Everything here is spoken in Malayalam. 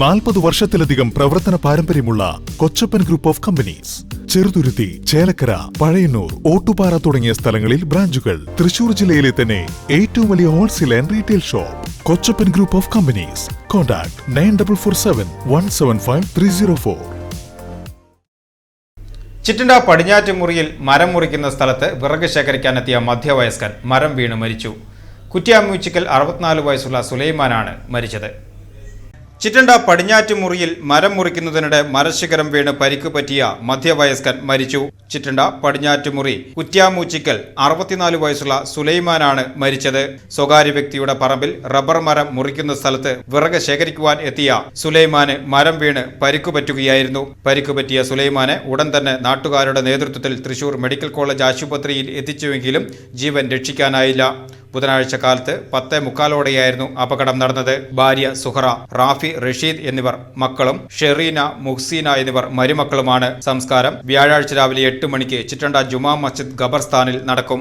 40 വർഷത്തിലധികം പ്രവർത്തന പാരമ്പര്യമുള്ള Kochappan group of companies. Cheruthuruthy, Chelakkara, Pazhayannur, Ottupara തുടങ്ങിയ സ്ഥലങ്ങളിൽ ബ്രാഞ്ചുകൾ. തൃശൂർ ജില്ലയിലെ തന്നെ ഏറ്റവും വലിയ wholesale and retail shop Kochappan group of companies. Contact 9447175304. Chittanda പടിഞ്ഞാറ്റുമുറിയിൽ മരം മുറിക്കുന്ന സ്ഥലത്ത് വിറക് ശേഖരിക്കാനെത്തിയ മധ്യവയസ്കൻ മരം വീണ് മരിച്ചു. കുറ്റ്യാമൂച്ചിക്കൽ 64 വയസ്സുള്ള സുലൈമാനാണ് മരിച്ചത്. ചിറ്റണ്ട പടിഞ്ഞാറ്റുമുറിയിൽ മരം മുറിക്കുന്നതിനിടെ മരശിഖരം വീണ് പരിക്ക് പറ്റിയ മധ്യവയസ്കൻ മരിച്ചു. ചിറ്റണ്ട പടിഞ്ഞാറ്റുമുറി കുറ്റ്യാമൂച്ചിക്കൽ 64 വയസ്സുള്ള സുലൈമാനാണ് മരിച്ചത്. സ്വകാര്യ വ്യക്തിയുടെ പറമ്പിൽ റബ്ബർ മരം മുറിക്കുന്ന സ്ഥലത്ത് വിറക് ശേഖരിക്കുവാൻ എത്തിയ സുലൈമാന് മരം വീണ് പരിക്ക് പറ്റുകയായിരുന്നു. പരിക്ക് പറ്റിയ സുലൈമാനെ ഉടൻ തന്നെ നാട്ടുകാരുടെ നേതൃത്വത്തിൽ തൃശൂർ മെഡിക്കൽ കോളേജ് ആശുപത്രിയിൽ എത്തിച്ചുവെങ്കിലും ജീവൻ രക്ഷിക്കാനായില്ല. ബുധനാഴ്ച കാലത്ത് 10:45 അപകടം നടന്നത്. ഭാര്യ സുഹറ, റാഫി, റഷീദ് എന്നിവർ മക്കളും ഷെറീന, മുഹ്സീന എന്നിവർ മരുമക്കളുമാണ്. സംസ്കാരം വ്യാഴാഴ്ച രാവിലെ 8 മണിക്ക് ചിറ്റണ്ട ജുമാ മസ്ജിദ് ഖബർസ്ഥാനിൽ നടക്കും.